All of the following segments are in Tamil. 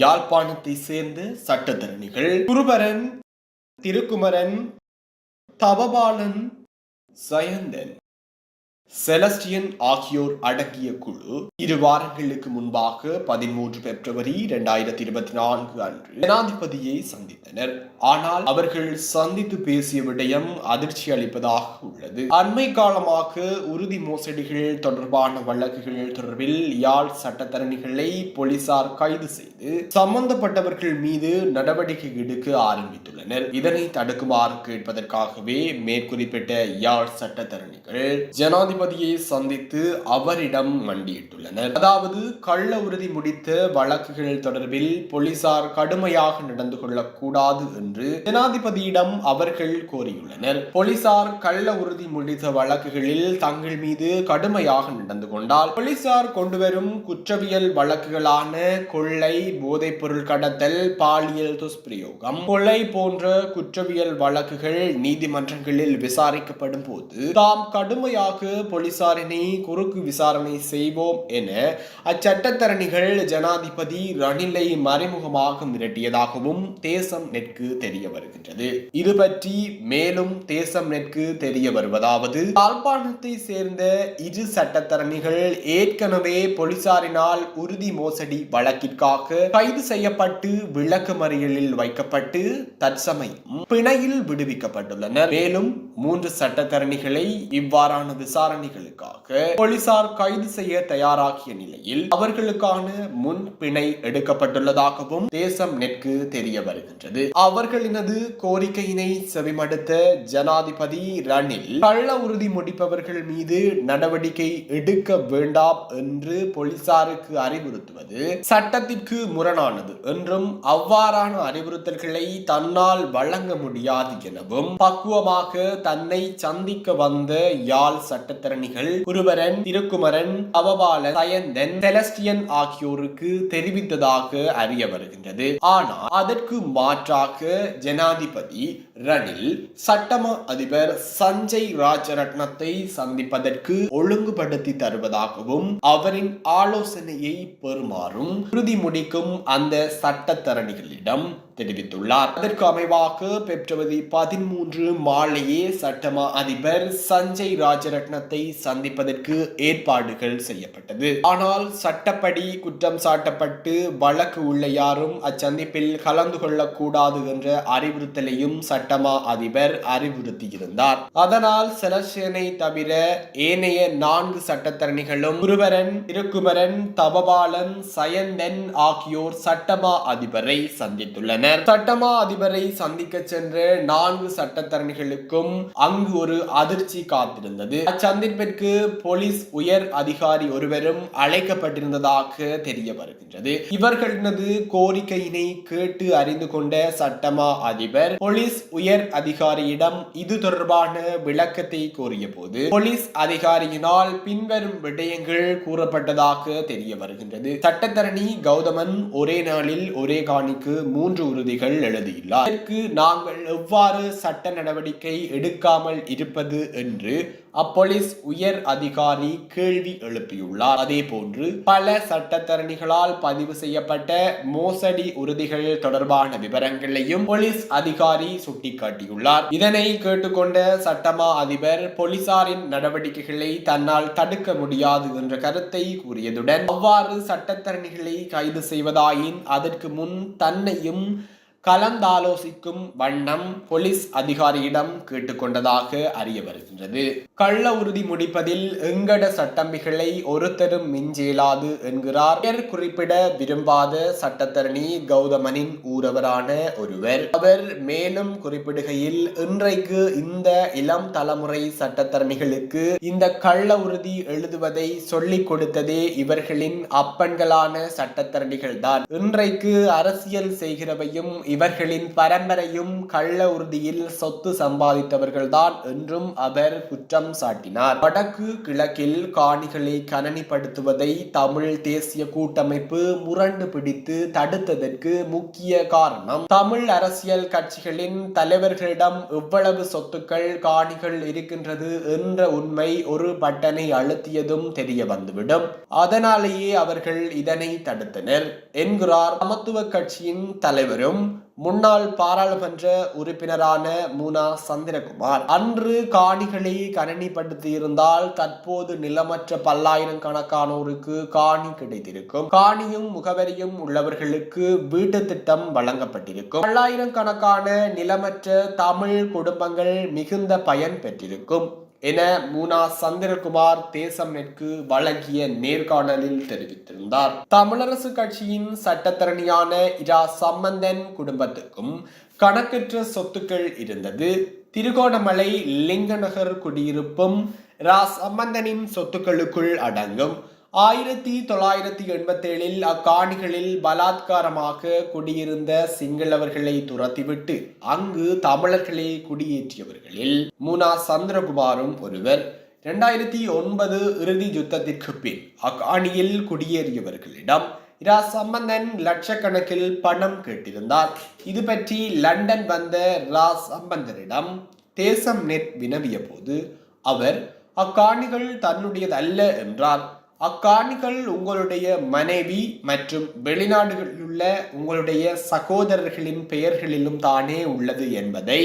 யாழ்ப்பாணத்தை சேர்ந்த சட்டத்தரணிகள் குருபரன், திருக்குமரன், தவபாலன், சயந்தன், செலஸ்டியன் ஆகியோர் அடங்கிய குழு 2 வாரங்களுக்கு முன்பாக 13 பிப்ரவரி 2024 அன்று ஜனாதிபதியை சந்தித்தனர். ஆனால் அவர்கள் சந்தித்து பேசிய விடயம் அதிர்ச்சி அளிப்பதாக உள்ளது. அண்மை காலமாக உறுதி மோசடிகள் தொடர்பான வழக்குகள் தொடர்பில் யாழ் சட்டத்தரணிகளை போலீசார் கைது செய்து சம்பந்தப்பட்டவர்கள் மீது நடவடிக்கை எடுக்க ஆரம்பித்துள்ளனர். இதனை தடுக்குமாறு கேட்பதற்காகவே மேற்குறிப்பிட்ட யாழ் சட்டத்தரணிகள் ஜனாதிபதியை சந்தித்து அவரிடம் மண்டியிட்டுள்ளனர். அதாவது கள்ள உறுதி முடித்த வழக்குகள் தொடர்பில் போலீசார் கடுமையாக நடந்து கொள்ளக்கூடாது என்று ஜனாதிபதியிடம் அவர்கள் கோரியுள்ளனர். போலீசார் கள்ள உறுதி முடித்த வழக்குகளில் தங்கள் மீது கடுமையாக நடந்து கொண்டால் போலீசார் கொண்டுவரும் குற்றவியல் வழக்குகளான கொள்ளை, போதைப் பொருள் கடத்தல், பாலியல் துஷ்பிரயோகம், கொலை போன்ற குற்றவியல் வழக்குகள் நீதிமன்றங்களில் விசாரிக்கப்படும் போது தாம் கடுமையாக போலீசாரினை குறுக்கு விசாரணை செய்வோம் என அச்சட்டத்தரணிகள் ஜனாதிபதி ரணிலை மறைமுகமாக மிரட்டியதாகவும் தேசம் நெட்க்கு தெரிய வருகின்றது. இது பற்றி மேலும் தேசம் நெட்க்கு தெரிய வருவதாவது, யாழ்ப்பாணத்தை சேர்ந்த 2 சட்டத்தரணிகள் ஏற்கனவே போலீசாரினால் உறுதி மோசடி வழக்கிற்காக கைது செய்யப்பட்டு விளக்கமறியலில் வைக்கப்பட்டு தற்சமயம் பிணையில் விடுவிக்கப்பட்டுள்ளனர். மேலும் 3 சட்டத்தரணிகளை இவ்வாறான விசாரணைகளுக்காக போலீசார் கைது செய்ய தயாராகிய நிலையில் அவர்களுக்கான முன் பிணை எடுக்கப்பட்டுள்ளதாகவும் தேசம் நெட்க்கு தெரிய வருகின்றது. அவர்களினது கோரிக்கையினை செவிமடுத்த ஜனாதிபதி ரணில் கள்ள உறுதி முடிப்பவர்கள் மீது நடவடிக்கை எடுக்க வேண்டாம் என்று போலீசாருக்கு அறிவுறுத்துவது சட்டத்திற்கு முரணானது என்றும் அவ்வாறான அறிவுறுத்தல்களை தன்னால் வழங்க முடியாது எனவும் பக்குவமாக தன்னை சந்திக்க வந்த யாழ் சட்டத்தரணிகள் குருபரன், திருக்குமரன், தவபாலன், சயந்தன், செலஸ்டியன் ஆகியோருக்கு தெரிவித்ததாக அறிய வருகின்றது. ஆனால் அதற்கு மாற்றாக ஜனாதிபதி ரணில் சட்டமா அதிபர் சஞ்சய் ராஜரட்னத்தை சந்திப்பதற்கு ஒழுங்குபடுத்தி தருவதாகவும் அவரின் ஆலோசனையை பெறுமாறும் உறுதி முடிக்கும் அந்த சட்டத்தரணிகளிடம் தெரிவித்துள்ளார். அதற்கு அமைவாக பிப்ரவரி 13 மாலையே சட்டமா அதிபர் சஞ்சய் ராஜரட்னத்தை சந்திப்பதற்கு ஏற்பாடுகள் செய்யப்பட்டது. ஆனால் சட்டப்படி குற்றம் சாட்டப்பட்டு வழக்கு உள்ள யாரும் அச்சந்திப்பில் கலந்து கொள்ளக்கூடாது என்ற அறிவுறுத்தலையும் சட்டமா அதிபர் அறிவுறுத்தியிருந்தார். அதனால் செலஸ்டியனை தவிர ஏனைய 4 சட்டத்தரணிகளும் குருபரன், திருக்குமரன், தவபாலன், சயந்தன் ஆகியோர் சட்டமா அதிபரை சந்தித்துள்ளனர். சட்டமா அதிபரை சந்திக்க சென்ற 4 சட்டத்தரணிகளுக்கும் அங்கு ஒரு அதிர்ச்சி காத்திருந்தது. அச்சந்திப்பிற்கு போலீஸ் உயர் அதிகாரி ஒருவரும் அழைக்கப்பட்டிருந்ததாக தெரிய வருகின்றது. இவர்களது கோரிக்கையினை கேட்டு அறிந்து கொண்ட சட்டமா அதிபர் போலீஸ் உயர் அதிகாரியிடம் இது தொடர்பான விளக்கத்தை கோரிய போது போலீஸ் அதிகாரியினால் பின்வரும் விடயங்கள் கூறப்பட்டதாக தெரிய வருகின்றது. சட்டத்தரணி கௌதமன் ஒரே நாளில் ஒரே காணிக்கு 3 உறுதிகள் எழுதியுள்ளார். இதற்கு நாங்கள் எவ்வாறு சட்ட நடவடிக்கை எடுக்காமல் இருப்பது என்று அப்போலீஸ் உயர் அதிகாரி கேள்வி எழுப்பியுள்ளார். அதே போன்று பல சட்டத்தரணிகளால் பதிவு செய்யப்பட்ட மோசடி உறுதிகள் தொடர்பான விவரங்களையும் போலீஸ் அதிகாரி சுட்டிக்காட்டியுள்ளார். இதனை கேட்டுக்கொண்ட சட்டமா அதிபர் போலீசாரின் நடவடிக்கைகளை தன்னால் தடுக்க முடியாது என்ற கருத்தை கூறியதுடன் அவ்வாறு சட்டத்தரணிகளை கைது செய்வதாயின் அதற்கு முன் தன்னையும் கலந்தாலோசிக்கும் வண்ணம் போலீஸ் அதிகாரியிடம் கேட்டுக்கொண்டதாக அறிய வருகின்றது. கள்ள உறுதி முடிப்பதில் எங்கட சட்டம்பிகளை ஒருத்தரும் மிஞ்சேலாது என்கிறார் பெயர் குறிப்பிட விரும்பாத சட்டத்தரணி கௌதமனின் ஊரவரான ஒருவர். அவர் மேலும் குறிப்பிடுகையில், இன்றைக்கு இந்த இளம் தலைமுறை சட்டத்தரணிகளுக்கு இந்த கள்ள உறுதி எழுதுவதை சொல்லிக் கொடுத்ததே இவர்களின் அப்பன்களான சட்டத்தரணிகள் தான். இன்றைக்கு அரசியல் செய்கிறவையும் இவர்களின் பரம்பரையும் கள்ள உறுதியில் சொத்து சம்பாதித்தவர்கள்தான் என்றும் அவர் குற்றம் சாட்டினார். வடக்கு கிழக்கில் காணிகளை கணனிப்படுத்துவதை தமிழ் தேசிய கூட்டமைப்பு முரண்டு பிடித்து தடுத்ததற்கு முக்கிய காரணம் தமிழ் அரசியல் கட்சிகளின் தலைவர்களிடம் எவ்வளவு சொத்துக்கள் காணிகள் இருக்கின்றது என்ற உண்மை ஒரு பட்டனை அழுத்தியதும் தெரிய வந்துவிடும். அதனாலேயே அவர்கள் இதனை தடுத்தனர் என்கிறார் சமத்துவ கட்சியின் தலைவரும் முன்னாள் பாராளுமன்ற உறுப்பினரான முனா சந்திரகுமார். அன்று காணிகளை கணனிப்படுத்தியிருந்தால் தற்போது நிலமற்ற பல்லாயிரக்கணக்கானோருக்கு காணி கிடைத்திருக்கும். காணியும் முகவரியும் உள்ளவர்களுக்கு வீட்டு திட்டம் வழங்கப்பட்டிருக்கும். பல்லாயிரக்கணக்கான நிலமற்ற தமிழ் குடும்பங்கள் மிகுந்த பயன் பெற்றிருக்கும் என முனா சந்திரகுமார் தேசம் நெட்க்கு வழங்கிய நேர்காணலில் தெரிவித்திருந்தார். தமிழரசு கட்சியின் சட்டத்தரணியான இரா சம்பந்தன் குடும்பத்துக்கும் கணக்கற்ற சொத்துக்கள் இருந்தது. திருகோணமலை லிங்கநகர் குடியிருப்பும் இரா சம்பந்தனின் சொத்துக்களுக்குள் அடங்கும். 1987 அக்காணிகளில் பலாத்காரமாக குடியிருந்த சிங்களவர்களை துரத்திவிட்டு அங்கு தமிழர்களை குடியேற்றியவர்களில் முனா சந்திரகுமாரும் ஒருவர். 2009 இறுதி யுத்தத்திற்கு பின் அக்காணியில் குடியேறியவர்களிடம் இரா சம்பந்தன் லட்சக்கணக்கில் பணம் கேட்டிருந்தார். இது பற்றி லண்டன் வந்த இரா சம்பந்தனிடம் தேசம் நெட் வினவிய போது அவர் அக்காணிகள் தன்னுடையது அல்ல என்றார். அக்காணிகள் உங்களுடைய மனைவி மற்றும் வெளிநாடுகளில் உள்ள உங்களுடைய சகோதரர்களின் பெயர்களிலும் தானே உள்ளது என்பதை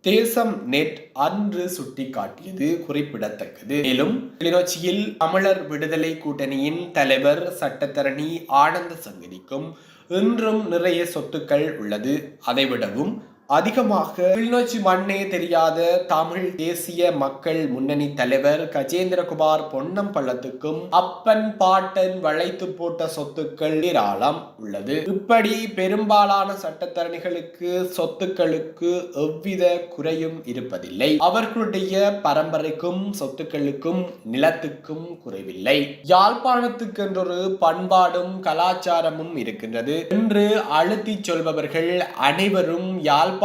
தேசம் நெட் அன்று சுட்டிக்காட்டியது குறிப்பிடத்தக்கது. மேலும் கிளிநொச்சியில் தமிழர் விடுதலை கூட்டணியின் தலைவர் சட்டத்தரணி ஆனந்த சங்கரிக்கும் இன்றும் நிறைய சொத்துக்கள் உள்ளது. அதைவிடவும் அதிகமாக கிளிநொச்சி மண்ணே தெரியாத தமிழ் தேசிய மக்கள் முன்னணி தலைவர் கஜேந்திரகுமார் பொன்னம்பலத்துக்கும் அப்பன் பாட்டன் வளைத்து போட்ட சொத்துக்கள் ஏராளம் உள்ளது. இப்படி பெரும்பாலான சட்டத்தரணிகளுக்கு சொத்துக்களுக்கு எவ்வித குறையும் இருப்பதில்லை. அவர்களுடைய பரம்பரைக்கும் சொத்துக்களுக்கும் நிலத்துக்கும் குறைவில்லை. யாழ்ப்பாணத்துக்கென்றொரு பண்பாடும் கலாச்சாரமும் இருக்கின்றது என்று அழுத்தி சொல்பவர்கள் அனைவரும் யாழ்ப்பாணத்தின்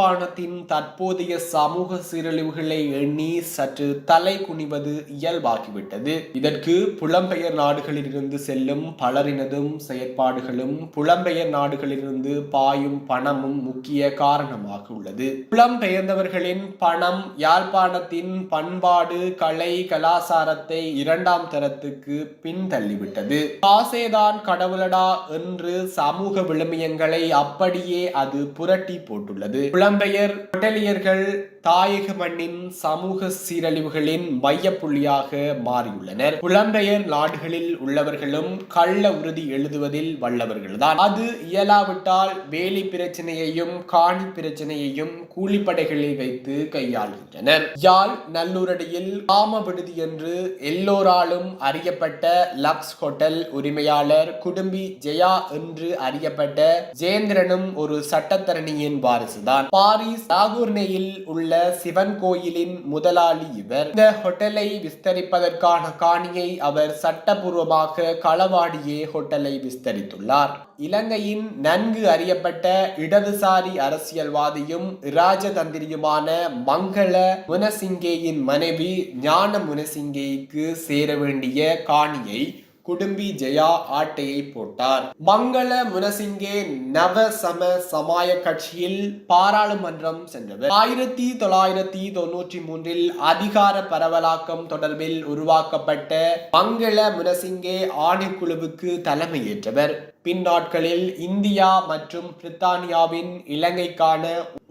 தற்போதைய சமூக சீரழிவுகளை எண்ணி சற்று தலை குனிவது இயல்பாகிவிட்டது. இதற்கு புலம்பெயர் நாடுகளிலிருந்து செல்லும் பலரினதும் செயற்பாடுகளும் புலம்பெயர் நாடுகளிலிருந்து பாயும் பணமும் முக்கிய காரணமாக உள்ளது. புலம்பெயர்ந்தவர்களின் பணம் யாழ்ப்பாணத்தின் பண்பாடு கலை கலாசாரத்தை இரண்டாம் தரத்துக்கு பின்தள்ளிவிட்டது. காசேதான் கடவுளடா என்று சமூக விழுமியங்களை அப்படியே அது புரட்டி போட்டுள்ளது. புலம்பெயர் ஹோட்டலியர்கள் தாயக மண்ணின் சமூக சீரழிவுகளின் மையப்புள்ளியாக மாறியுள்ளனர். புலம்பெயர் நாடுகளில் உள்ளவர்களும் கள்ள உறுதி எழுதுவதில் வல்லவர்கள்தான். அது இயலாவிட்டால் வேலி பிரச்சனையையும் காணி பிரச்சனையையும் கூலிப்படைகளை வைத்து கையாளுகின்றனர். யாழ் நல்லூரடியில் காம விடுதி என்று எல்லோராலும் அறியப்பட்ட லக்ஸ் ஹோட்டல் உரிமையாளர் குடும்பி ஜெயா என்று அறியப்பட்ட ஜேந்திரனும் ஒரு சட்டத்தரணியின் வாரிசுதான். பாரிஸ் லாகூர்னேயில் உள்ள சிவன் கோயிலின் முதலாளி இவர். இந்த ஹோட்டலை விஸ்தரிப்பதற்கான காணியை அவர் சட்டபூர்வமாக களவாடியே ஹோட்டலை விஸ்தரித்துள்ளார். இலங்கையின் நன்கு அறியப்பட்ட இடதுசாரி அரசியல்வாதியும் இராஜதந்திரியுமான மங்கள முனசிங்கேயின் மனைவி ஞான முனசிங்கேய்க்கு சேர வேண்டிய காணியை குடும்பி ஜெயா ஆட்டையை போட்டார். மங்கள முனசிங்கே நவ சம சமாய கட்சியில் பாராளுமன்றம் சென்றவர். 1993 அதிகார பரவலாக்கம் தொடர்பில் உருவாக்கப்பட்ட மங்கள முனசிங்கே ஆணைக்குழுவுக்கு தலைமையேற்றவர். பின்னாட்களில் இந்தியா மற்றும் பிரித்தானியாவின் இலங்கைக்கான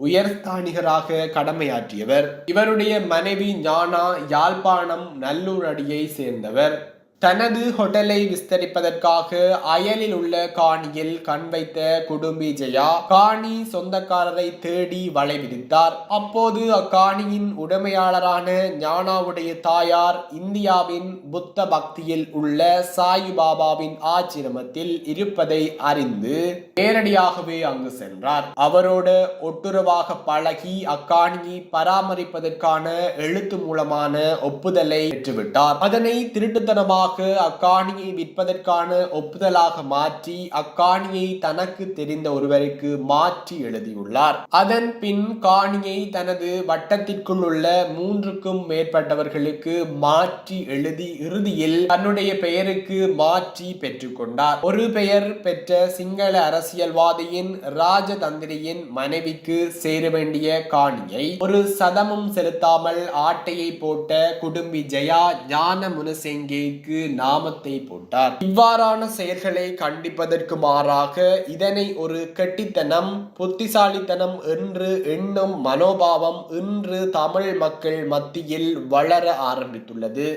உயர்ஸ்தானிகராக கடமையாற்றியவர். இவருடைய மனைவி ஞானா யாழ்ப்பாணம் நல்லூரடியை சேர்ந்தவர். தனது ஹோட்டலை விஸ்தரிப்பதற்காக அயலில் உள்ள காணியில் கண் வைத்த குடும்பி ஜெயா காணி சொந்தக்காரரை தேடி வலை விதித்தார். அப்போது அக்காணியின் உடைமையாளரான ஞானாவுடைய தாயார் இந்தியாவின் புத்த பக்தியில் உள்ள சாயிபாபாவின் ஆச்சிரமத்தில் இருப்பதை அறிந்து நேரடியாகவே அங்கு சென்றார். அவரோடு ஒட்டுறவாக பழகி அக்காணியை பராமரிப்பதற்கான எழுத்து மூலமான ஒப்புதலை பெற்றுவிட்டார். அதனை திருட்டுத்தனமாக மூலமாக அக்காணியை விற்பதற்கான ஒப்புதலாக மாற்றி அக்காணியை தனக்கு தெரிந்த ஒருவருக்கு மாற்றி எழுதியுள்ளார். அதன் பின் காணியை தனது வட்டத்திற்குள் உள்ள 3க்கும் மேற்பட்டவர்களுக்கு மாற்றி எழுதி இறுதியில் தன்னுடைய பெயருக்கு மாற்றி பெற்றுக்கொண்டார். ஒரு பெயர் பெற்ற சிங்கள அரசியல்வாதியின் ராஜதந்திரியின் மனைவிக்கு சேர வேண்டிய காணியை ஒரு சதமும் செலுத்தாமல் ஆட்டையை போட்ட குடும்பி ஜெயா ஞான முனசெங்கேக்கு நாமத்தை போட்டார். இவ்வாறான செயல்களை கண்டிப்பதற்கு மாறாக இதனை ஒரு கெட்டித்தனம், புத்திசாலித்தனம் என்று எண்ணும் மனோபாவம் இன்று தமிழ் மக்கள் மத்தியில் வளர ஆரம்பித்துள்ளது.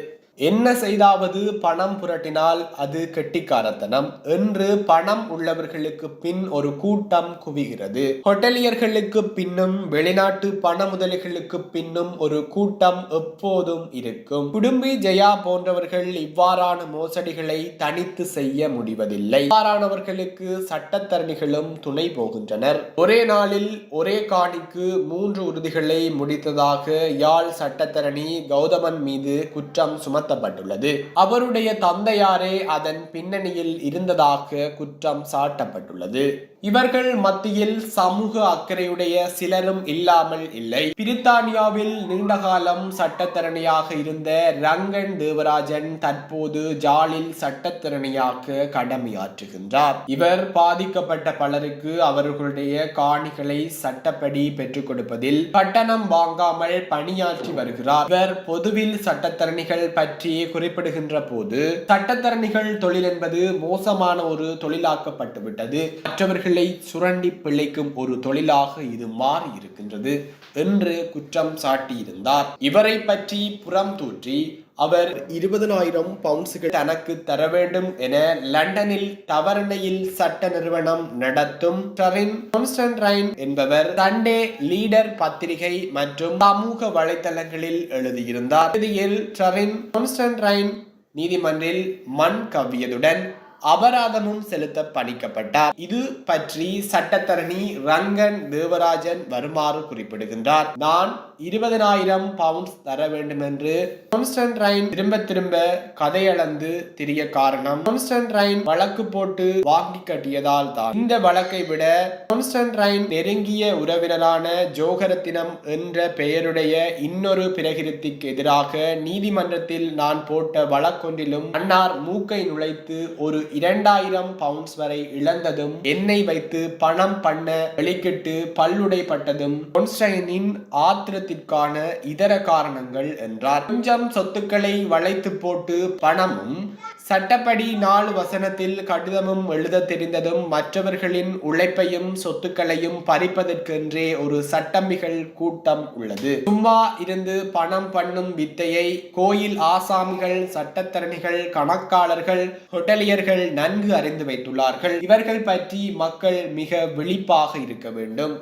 என்ன செய்தாவது பணம் புரட்டினால் அது கெட்டிக்காரத்தனம் என்று பணம் உள்ளவர்களுக்கு பின் ஒரு கூட்டம் குவிகிறது. ஹோட்டலியர்களுக்கு பின்னும் வெளிநாட்டு பண முதலிகளுக்கு பின்னும் ஒரு கூட்டம் எப்போதும் இருக்கும். குடும்பி ஜெயா போன்றவர்கள் இவ்வாறான மோசடிகளை தனித்து செய்ய முடிவதில்லை. இவ்வாறானவர்களுக்கு சட்டத்தரணிகளும் துணை போகின்றனர். ஒரே நாளில் ஒரே காணிக்கு 3 உறுதிகளை முடித்ததாக யாழ் சட்டத்தரணி கௌதமன் மீது குற்றம் சுமத்த அவருடைய தந்தையாரே அதன் பின்னணியில் இருந்ததாக குற்றம் சாட்டப்பட்டுள்ளது. இவர்கள் மத்தியில் சமூக அக்கறையுடைய சிலரும் இல்லாமல் இல்லை. பிரித்தானியாவில் நீண்டகாலம் சட்டத்தரணியாக இருந்த ரங்கன் தேவராஜன் தற்போது ஜாலில் சட்டத்தரணியாக கடமையாற்றுகின்றார். இவர் பாதிக்கப்பட்ட பலருக்கு அவர்களுடைய காணிகளை சட்டப்படி பெற்றுக் கொடுப்பதில் கட்டணம் வாங்காமல் பணியாற்றி வருகிறார். இவர் பொதுவில் சட்டத்தரணிகள் பற்றி குறிப்பிடுகின்ற போது சட்டத்தரணிகள் தொழில் என்பது மோசமான ஒரு தொழிலாக்கப்பட்டுவிட்டது, மற்றவர்கள் சுரண்டி பிழைக்கும் ஒரு தொழிலாக இது மாறி இருக்கின்றது என்று குற்றம் சாட்டியிருந்தார். இவரை பற்றி புறம் தூற்றி அவர் 20,000 பவுண்ட்ஸ்கள் தனக்கு தர வேண்டும் என லண்டனில் தவறணையில் சட்ட நிறுவனம் நடத்தும் ட்ரெவின் கான்ஸ்டன்டைன் என்பவர் சண்டே லீடர் பத்திரிகை மற்றும் சமூக வலைதளங்களில் எழுதியிருந்தார். இறுதியில் ட்ரெவின் கான்ஸ்டன்டைன் நீதிமன்றில் மண் கவ்வியதுடன் அபராதமும் செலுத்த பணிக்கப்பட்டார். இது பற்றி சட்டத்தரணி ரங்கன் தேவராஜன் வருமாறு குறிப்பிடுகின்றார். நான் 20,000 பவுண்ட்ஸ் தர வேண்டும் என்று கான்ஸ்டன்டைன் திரும்ப கதையளந்து திரிய காரணம் கான்ஸ்டன்டைன் வழக்கு போட்டு வாங்கி கட்டியதால் தான். இந்த வழக்கை விட கான்ஸ்டன்டைன் நெருங்கிய உறவினரான ஜோகரத்தினம் என்ற பெயருடைய இன்னொரு பிரகிருதிக்கு எதிராக நீதிமன்றத்தில் நான் போட்ட வழக்கொன்றிலும் அன்னார் மூக்கை நுழைத்து ஒரு 2,000 பவுண்ட்ஸ் வரை இழந்ததும், எண்ணெய் வைத்து பணம் பண்ண வெளிக்கிட்டு பல்லுடைப்பட்டதும் கான்ஸ்டன்டைனின் ஆத்திரத்திற்கான இதர காரணங்கள் என்றார். கொஞ்சம் சொத்துக்களை வளைத்து போட்டு பணமும் சட்டப்படி 4 வசனத்தில் கடிதமும் எழுத தெரிந்ததும் மற்றவர்களின் உழைப்பையும் சொத்துக்களையும் பறிப்பதற்கென்றே ஒரு சட்டம்பிகள் கூட்டம் உள்ளது. சும்மா இருந்து பணம் பண்ணும் வித்தையை கோயில் ஆசாமிகள், சட்டத்தரணிகள், கணக்காளர்கள், ஹோட்டலியர்கள் நன்கு அறிந்து வைத்துள்ளார்கள். இவர்கள் பற்றி மக்கள் மிக விழிப்பாக இருக்க வேண்டும்.